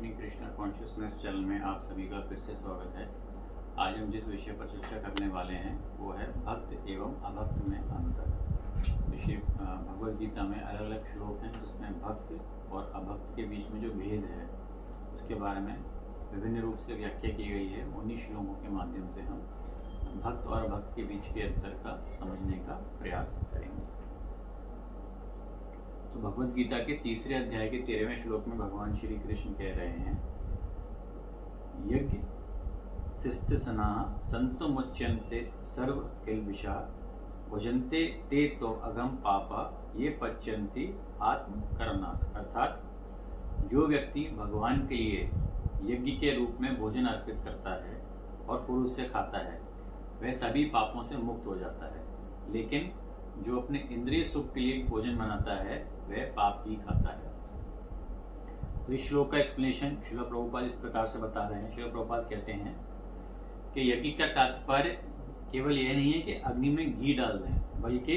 अपनी Krishna consciousness channel में आप सभी का फिर से स्वागत है। आज हम जिस विषय पर चर्चा करने वाले हैं वो है भक्त एवं अभक्त में अंतर। तो श्री भगवद गीता में अलग अलग श्लोक हैं जिसमें भक्त और अभक्त के बीच में जो भेद है उसके बारे में विभिन्न रूप से व्याख्या की गई है। उन्हीं श्लोकों के माध्यम से हम भक्त और अभक्त के बीच के अंतर का समझने का प्रयास करेंगे। तो भगवद गीता के तीसरे अध्याय के 13वें श्लोक में भगवान श्री कृष्ण कह रहे हैं, यज्ञ शिस्त सना संतो मुच्यन्ते सर्व किल्बिषा भुजन्ते ते तो अगम पापा ये पच्यन्ति आत्म करणात्। अर्थात जो व्यक्ति भगवान के लिए यज्ञ के रूप में भोजन अर्पित करता है और फिर उससे खाता है वह सभी पापों से मुक्त हो जाता है, लेकिन जो अपने इंद्रिय सुख के लिए भोजन बनाता है वह पाप ही खाता है। तो इस श्लोक का एक्सप्लेनेशन श्रील प्रभुपाद इस प्रकार से बता रहे हैं। श्रील प्रभुपाद कहते हैं कि यज्ञ का तात्पर्य केवल यह नहीं है कि अग्नि में घी डाल दें, बल्कि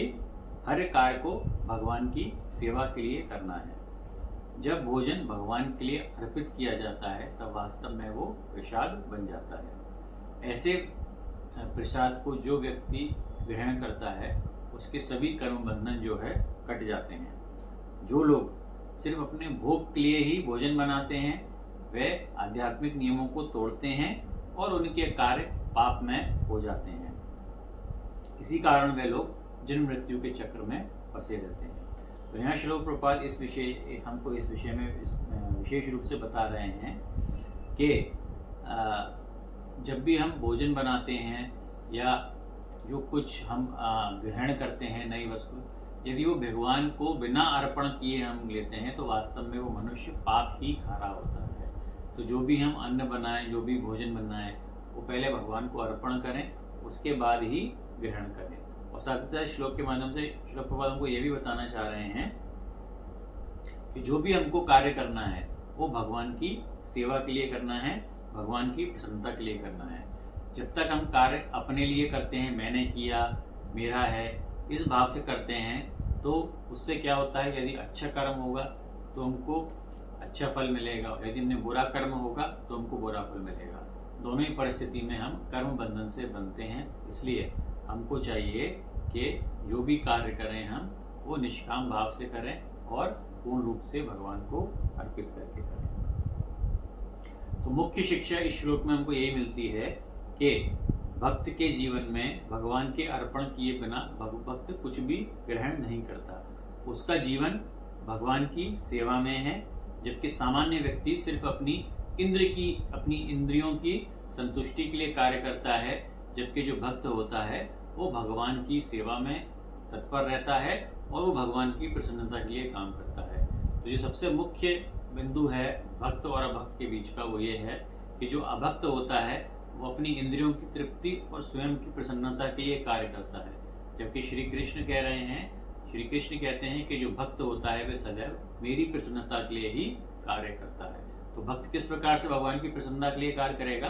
हर कार्य को भगवान की सेवा के लिए करना है। जब भोजन भगवान के लिए अर्पित किया जाता है तब वास्तव में वो प्रसाद बन जाता है। ऐसे प्रसाद को जो व्यक्ति ग्रहण करता है उसके सभी कर्म बंधन जो है कट जाते हैं। जो लोग सिर्फ अपने भोग के लिए ही भोजन बनाते हैं वे आध्यात्मिक नियमों को तोड़ते हैं और उनके कार्य पाप में हो जाते हैं। इसी कारण वे लोग जन्म मृत्यु के चक्र में फंसे रहते हैं। तो यहाँ श्रील प्रभुपाद हमको इस विषय में विशेष रूप से बता रहे हैं कि जब भी हम भोजन बनाते हैं या जो कुछ हम ग्रहण करते हैं नई वस्तु, यदि वो भगवान को बिना अर्पण किए हम लेते हैं तो वास्तव में वो मनुष्य पाप ही खा रहा होता है। तो जो भी हम अन्न बनाएं, जो भी भोजन बनाएं, वो पहले भगवान को अर्पण करें, उसके बाद ही ग्रहण करें। और साथ ही श्लोक के माध्यम से श्रील प्रभुपाद हमको ये भी बताना चाह रहे हैं कि जो भी हमको कार्य करना है वो भगवान की सेवा के लिए करना है, भगवान की प्रसन्नता के लिए करना है। जब तक हम कार्य अपने लिए करते हैं, मैंने किया, मेरा है, इस भाव से करते हैं, तो उससे क्या होता है, यदि अच्छा कर्म होगा तो हमको अच्छा फल मिलेगा, यदि हमने बुरा कर्म होगा तो हमको बुरा फल मिलेगा। दोनों ही परिस्थिति में हम कर्म बंधन से बनते हैं। इसलिए हमको चाहिए कि जो भी कार्य करें हम वो निष्काम भाव से करें और पूर्ण रूप से भगवान को अर्पित करके करें। तो मुख्य शिक्षा इस श्लोक में हमको यही मिलती है कि भक्त के जीवन में भगवान के अर्पण किए बिना भक्त कुछ भी ग्रहण नहीं करता। उसका जीवन भगवान की सेवा में है, जबकि सामान्य व्यक्ति सिर्फ अपनी इंद्रियों की संतुष्टि के लिए कार्य करता है। जबकि जो भक्त होता है वो भगवान की सेवा में तत्पर रहता है और वो भगवान की प्रसन्नता के लिए काम करता है। तो ये सबसे मुख्य बिंदु है भक्त और अभक्त के बीच का, वो ये है कि जो अभक्त होता है वो अपनी इंद्रियों की तृप्ति और स्वयं की प्रसन्नता के लिए कार्य करता है। जबकि श्री कृष्ण कहते हैं कि जो भक्त होता है वह सदैव मेरी प्रसन्नता के लिए ही कार्य करता है। तो भक्त किस प्रकार से भगवान की प्रसन्नता के लिए कार्य करेगा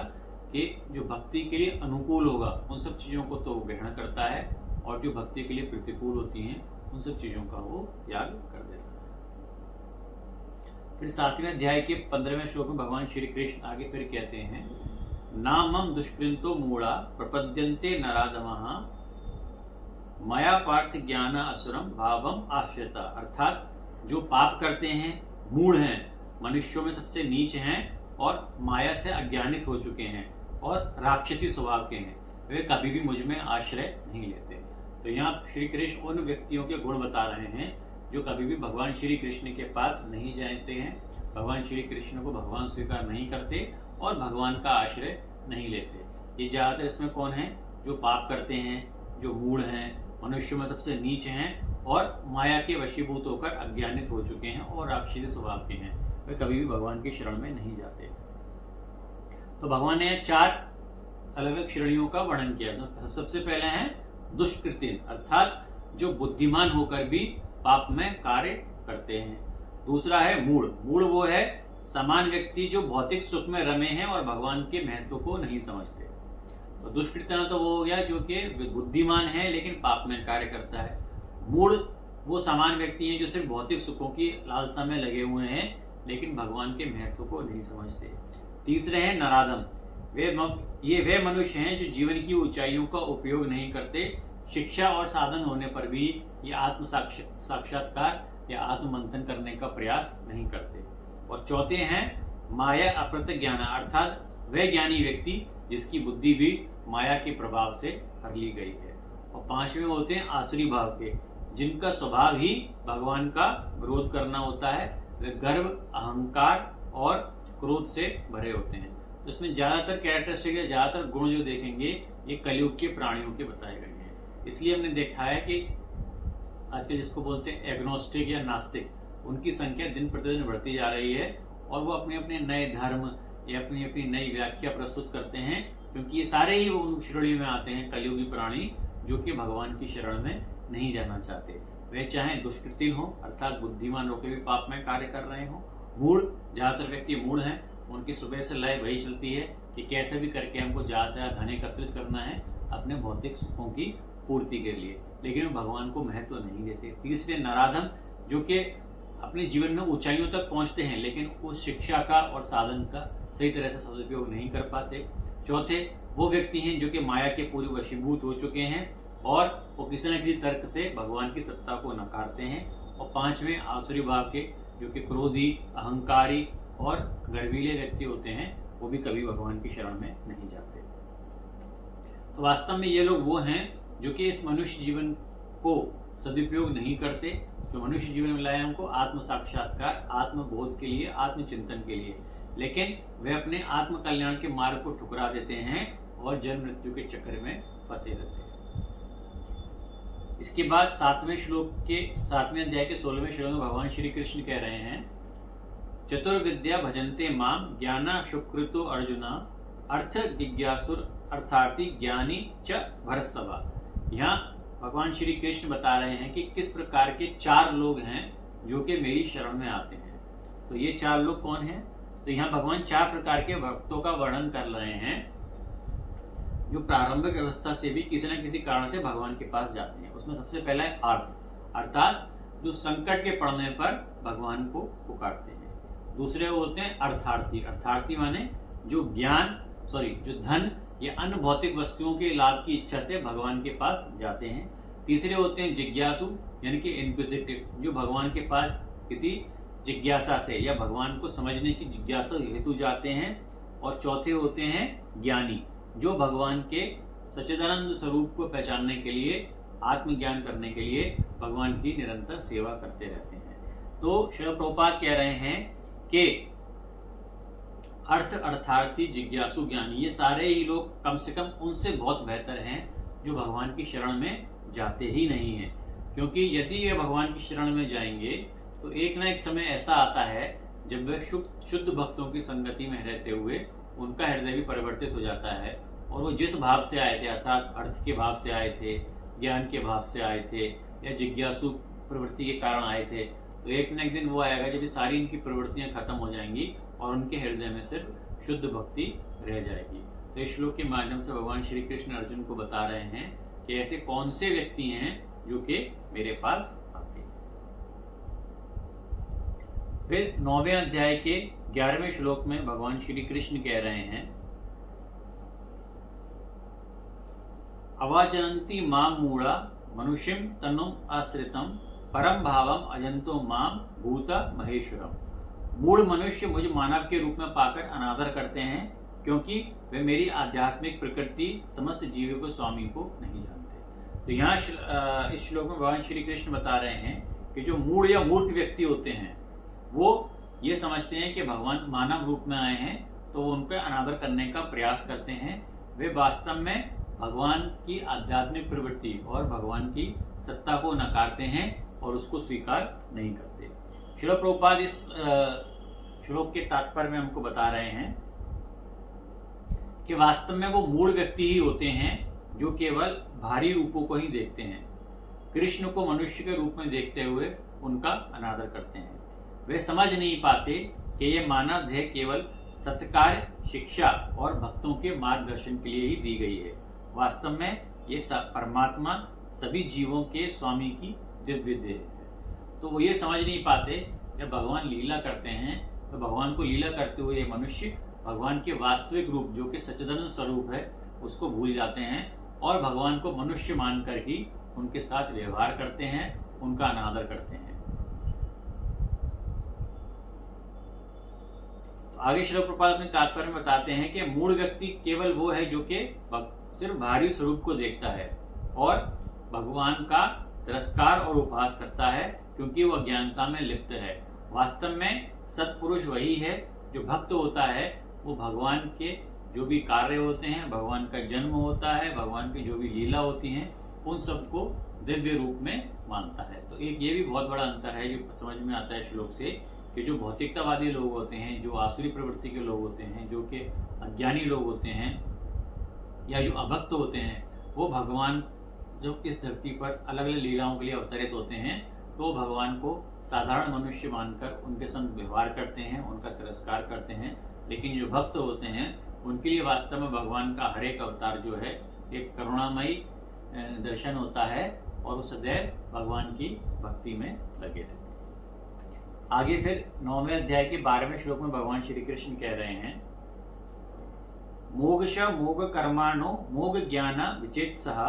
कि जो भक्ति के लिए अनुकूल होगा उन सब चीज़ों को तो ग्रहण करता है, और जो भक्ति के लिए प्रतिकूल होती हैं उन सब चीज़ों का वो त्याग कर देता है। फिर 7वें अध्याय के 15वें श्लोक में भगवान श्री कृष्ण आगे फिर कहते हैं, नामम दुष्कृतो मूढ़ा प्रपद्यन्ते नराधमः मया पार्थ ज्ञान असुरम भावम आश्रिता। अर्थात जो पाप करते हैं, मूढ़ हैं, मनुष्यों में सबसे नीच हैं और माया से अज्ञानित हो चुके हैं और राक्षसी स्वभाव के हैं, वे कभी भी मुझ में आश्रय नहीं लेते। तो यहाँ श्री कृष्ण उन व्यक्तियों के गुण बता रहे हैं जो कभी भी भगवान श्री कृष्ण के पास नहीं जाते हैं, भगवान श्री कृष्ण को भगवान स्वीकार नहीं करते और भगवान का आश्रय नहीं लेते। ये ज्यादातर इसमें कौन है, जो पाप करते हैं, जो मूढ़ हैं, मनुष्यों में सबसे नीच हैं और माया के वशीभूत होकर अज्ञानित हो चुके हैं और राक्षसी स्वभाव के हैं, वे कभी भी भगवान की शरण में नहीं जाते। तो भगवान ने 4 अलग अलग श्रेणियों का वर्णन किया। सबसे पहले है दुष्कृतिन, अर्थात जो बुद्धिमान होकर भी पाप में कार्य करते हैं। दूसरा है मूढ़ वो है समान व्यक्ति जो भौतिक सुख में रमे हैं और भगवान के महत्व को नहीं समझते। तो दुष्कृतना तो वो हो गया जो कि बुद्धिमान है लेकिन पाप में कार्य करता है। मूढ़ वो समान व्यक्ति हैं जो सिर्फ भौतिक सुखों की लालसा में लगे हुए हैं लेकिन भगवान के महत्व को नहीं समझते। तीसरे हैं नराधम। वे मनुष्य हैं जो जीवन की ऊंचाइयों का उपयोग नहीं करते, शिक्षा और साधन होने पर भी ये आत्म साक्षात्कार या आत्ममंथन करने का प्रयास नहीं करते। और चौथे हैं माया अप्रत ज्ञान, अर्थात वह ज्ञानी व्यक्ति जिसकी बुद्धि भी माया के प्रभाव से हर ली गई है। और पांचवें होते हैं आसुरी भाव के, जिनका स्वभाव ही भगवान का विरोध करना होता है। वे गर्व, अहंकार और क्रोध से भरे होते हैं। तो इसमें ज्यादातर कैरेक्टरिस्टिक या ज्यादातर गुण जो देखेंगे ये कलयुग के प्राणियों के बताए गए हैं। इसलिए हमने देखा है कि आजकल जिसको बोलते हैं एग्नोस्टिक या नास्तिक, उनकी संख्या दिन प्रतिदिन बढ़ती जा रही है और वो अपने अपने नए धर्म या अपनी अपनी नई व्याख्या प्रस्तुत करते हैं, क्योंकि ये सारे ही उन श्रेणी में आते हैं कलयुगी प्राणी जो कि भगवान की शरण में नहीं जाना चाहते। वे चाहे दुष्कृतिन हो, अर्थात बुद्धिमान होकर भी पाप में कार्य कर रहे हो, मूढ़, ज्यादातर व्यक्ति मूढ़ हैं, उनकी सुबह से लय वही चलती है कि कैसे भी करके हमको ज्यादा से ज्यादा धन एकत्रित करना है अपने भौतिक सुखों की पूर्ति के लिए, लेकिन वो भगवान को महत्व नहीं देते। तीसरे नराधम, जो कि अपने जीवन में ऊंचाइयों तक पहुंचते हैं लेकिन उस शिक्षा का और साधन का सही तरह से सदुपयोग नहीं कर पाते। चौथे वो व्यक्ति हैं जो कि माया के पूरे वशीभूत हो चुके हैं और वो किसी न किसी तर्क से भगवान की सत्ता को नकारते हैं। और पांचवें आसुरी भाव के, जो कि क्रोधी, अहंकारी और गर्वीले व्यक्ति होते हैं, वो भी कभी भगवान की शरण में नहीं जाते। तो वास्तव में ये लोग वो हैं जो कि इस मनुष्य जीवन को सदुपयोग नहीं करते, जो मनुष्य जीवन में लाए हमको आत्म साक्षात्कार, आत्मबोध के लिए, आत्मचिंतन के लिए, लेकिन वे अपने आत्म कल्याण के मार्ग को ठुकरा देते हैं और जन्म मृत्यु के चक्कर में फंसे रहते हैं। इसके बाद 7वें अध्याय के 16वें श्लोक में भगवान श्री कृष्ण कह रहे हैं, चतुर्विद्या भजन्ते माम ज्ञाना शुक्रतो अर्जुना अर्थ जिज्ञासुर अर्थार्थी ज्ञानी च भरतसभा। यहाँ भगवान श्री कृष्ण बता रहे हैं कि किस प्रकार के 4 लोग हैं जो कि मेरी शरण में आते हैं। तो ये 4 लोग कौन हैं? तो यहाँ भगवान 4 प्रकार के भक्तों का वर्णन कर रहे हैं जो प्रारंभिक अवस्था से भी किसी न किसी कारण से भगवान के पास जाते हैं। उसमें सबसे पहला है आर्त, अर्थात जो संकट के पड़ने पर भगवान को पुकारते हैं। दूसरे होते हैं अर्थार्थी, अर्थार्थी माने जो जो धन या अन्य भौतिक वस्तुओं के लाभ की इच्छा से भगवान के पास जाते हैं। तीसरे होते हैं जिज्ञासु, यानी कि इंक्विजिटिव, जो भगवान के पास किसी जिज्ञासा से या भगवान को समझने की जिज्ञासा हेतु जाते हैं। और चौथे होते हैं ज्ञानी, जो भगवान के सच्चिदानंद स्वरूप को पहचानने के लिए, आत्मज्ञान करने के लिए भगवान की निरंतर सेवा करते रहते हैं। तो श्रील प्रभुपाद कह रहे हैं कि अर्थार्थी, जिज्ञासु, ज्ञानी, ये सारे ही लोग कम से कम उनसे बहुत बेहतर हैं जो भगवान की शरण में जाते ही नहीं हैं। क्योंकि यदि वे भगवान की शरण में जाएंगे तो एक ना एक समय ऐसा आता है जब वे शुद्ध भक्तों की संगति में रहते हुए उनका हृदय भी परिवर्तित हो जाता है और वो जिस भाव से आए थे, अर्थात अर्थ के भाव से आए थे, ज्ञान के भाव से आए थे या जिज्ञासु प्रवृत्ति के कारण आए थे, तो एक न एक दिन वो आएगा जब ये सारी इनकी प्रवृत्तियां खत्म हो जाएंगी और उनके हृदय में सिर्फ शुद्ध भक्ति रह जाएगी। तो इस श्लोक के माध्यम से भगवान श्री कृष्ण अर्जुन को बता रहे हैं कि ऐसे कौन से व्यक्ति हैं जो कि मेरे पास आते हैं। फिर 9वें अध्याय के 11वें श्लोक में भगवान श्री कृष्ण कह रहे हैं, अवाचनन्ति माम मूढ़ा मनुष्यम तनुम आश्रितम परम भावम अजंतो माम भूत महेश्वरम। मूढ़ मनुष्य मुझ मानव के रूप में पाकर अनादर करते हैं क्योंकि वे मेरी आध्यात्मिक प्रकृति समस्त जीवों को स्वामी को नहीं जानते। तो यहाँ इस श्लोक में भगवान श्री कृष्ण बता रहे हैं कि जो मूढ़ या मूर्ख व्यक्ति होते हैं वो ये समझते हैं कि भगवान मानव रूप में आए हैं तो वो उनका अनादर करने का प्रयास करते हैं। वे वास्तव में भगवान की आध्यात्मिक प्रवृत्ति और भगवान की सत्ता को नकारते हैं और उसको स्वीकार नहीं करते। श्रील प्रभुपाद इस श्लोक के तात्पर्य में हमको बता रहे हैं कि वास्तव में वो मूढ़ व्यक्ति ही होते हैं जो केवल भारी रूपों को ही देखते हैं, कृष्ण को मनुष्य के रूप में देखते हुए उनका अनादर करते हैं। वे समझ नहीं पाते कि ये मानव देह केवल सत्कार, शिक्षा और भक्तों के मार्गदर्शन के लिए ही दी गई है। वास्तव में ये परमात्मा सभी जीवों के स्वामी की दिव्य देह है। तो वो ये समझ नहीं पाते जब भगवान लीला करते हैं तो भगवान को लीला करते हुए ये मनुष्य भगवान के वास्तविक रूप जो कि सच्चिदानंद स्वरूप है उसको भूल जाते हैं और भगवान को मनुष्य मानकर ही उनके साथ व्यवहार करते हैं, उनका अनादर करते हैं। तो आगे श्रील प्रभुपाद अपने तात्पर्य में बताते हैं कि मूढ़ व्यक्ति केवल वो है जो कि सिर्फ बाहरी स्वरूप को देखता है और भगवान का तिरस्कार और उपहास करता है क्योंकि वह अज्ञानता में लिप्त है। वास्तव में सत्पुरुष वही है जो भक्त होता है, वो भगवान के जो भी कार्य होते हैं, भगवान का जन्म होता है, भगवान की जो भी लीला होती हैं, उन सबको दिव्य रूप में मानता है। तो एक ये भी बहुत बड़ा अंतर है जो समझ में आता है श्लोक से कि जो भौतिकतावादी लोग होते हैं, जो आसुरी प्रवृत्ति के लोग होते हैं, जो कि अज्ञानी लोग होते हैं या जो अभक्त होते हैं, वो भगवान जब इस धरती पर अलग अलग लीलाओं के लिए अवतरित होते हैं तो भगवान को साधारण मनुष्य मानकर उनके संग व्यवहार करते हैं, उनका तिरस्कार करते हैं। लेकिन जो भक्त होते हैं उनके लिए वास्तव में भगवान का हर एक अवतार जो है एक करुणामयी दर्शन होता है और वो सदैव भगवान की भक्ति में लगे रहते हैं। आगे फिर 9वें अध्याय के 12वें श्लोक में भगवान श्री कृष्ण कह रहे हैं, मोगश मोग कर्माणो मोग ज्ञान विचेत्सह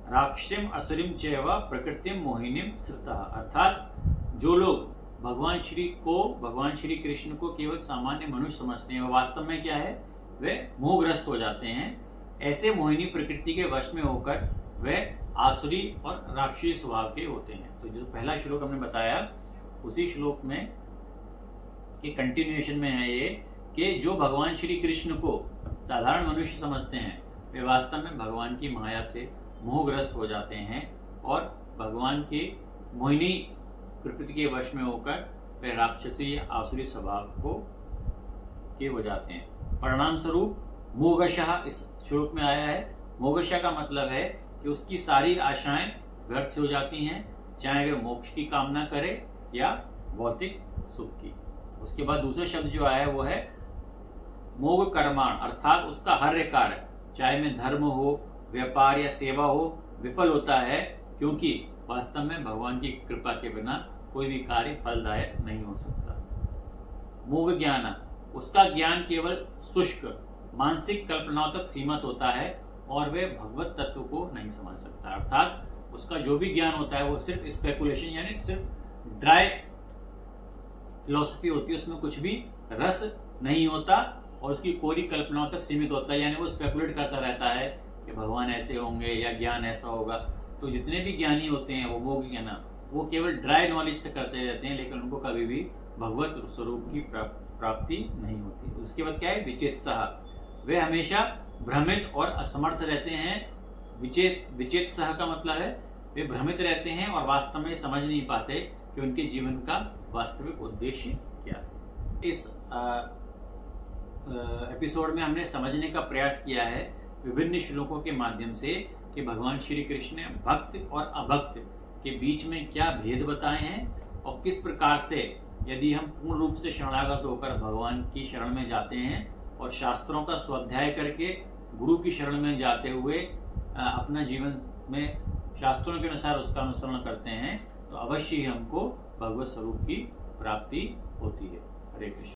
राक्षसीम असुरीम चैव प्रकृतिम मोहिनीम श्रुतः। अर्थात जो लोग भगवान श्री कृष्ण को केवल सामान्य मनुष्य समझते हैं, वह वास्तव में क्या है, वे मोहग्रस्त हो जाते हैं। ऐसे मोहिनी प्रकृति के वश में होकर वे आसुरी और राक्षसी स्वभाव के होते हैं। तो जो पहला श्लोक हमने बताया उसी श्लोक में के कंटिन्यूएशन में है ये कि जो भगवान श्री कृष्ण को साधारण मनुष्य समझते हैं वे वास्तव में भगवान की माया से मोहग्रस्त हो जाते हैं और भगवान के मोहिनी प्रकृति के वश में होकर वे राक्षसी या आसुरी स्वभाव के हो जाते हैं। परिणाम स्वरूप मोगशः इस श्लोक में आया है। मोगशः का मतलब है कि उसकी सारी आशाएं व्यर्थ हो जाती हैं, चाहे वे मोक्ष की कामना करे या भौतिक सुख की। उसके बाद दूसरा शब्द जो आया है वो है मोग कर्माण, अर्थात उसका हर कार्य चाहे में धर्म हो, व्यापार या सेवा हो, विफल होता है क्योंकि वास्तव में भगवान की कृपा के बिना कोई भी कार्य फलदायक नहीं हो सकता। मोग ज्ञान, उसका ज्ञान केवल शुष्क मानसिक कल्पनाओं तक सीमित होता है और वे भगवत तत्व को नहीं समझ सकता। अर्थात उसका जो भी ज्ञान होता है वो सिर्फ स्पेकुलेशन यानी सिर्फ ड्राई फिलॉसफी होती है, उसमें कुछ भी रस नहीं होता और उसकी कोरी कल्पनाओं तक सीमित होता है, यानी वो स्पेकुलेट करता रहता है कि भगवान ऐसे होंगे या ज्ञान ऐसा होगा। तो जितने भी ज्ञानी होते हैं वो मोग ज्ञान वो केवल ड्राई नॉलेज से करते रहते हैं, लेकिन उनको कभी भी भगवत स्वरूप की प्राप्ति नहीं होती। उसके बाद क्या है, विचेत्सह, वे हमेशा भ्रमित और असमर्थ रहते हैं। विचेत्सह का मतलब है वे भ्रमित रहते हैं और वास्तव में समझ नहीं पाते कि उनके जीवन का वास्तविक उद्देश्य क्या है। इस एपिसोड में हमने समझने का प्रयास किया है विभिन्न श्लोकों के माध्यम से कि भगवान श्री कृष्ण ने भक्त और अभक्त के बीच में क्या भेद बताए हैं और किस प्रकार से यदि हम पूर्ण रूप से शरणागत होकर भगवान की शरण में जाते हैं और शास्त्रों का स्वाध्याय करके गुरु की शरण में जाते हुए अपना जीवन में शास्त्रों के अनुसार उसका अनुसरण करते हैं तो अवश्य ही हमको भगवत स्वरूप की प्राप्ति होती है। हरे कृष्ण।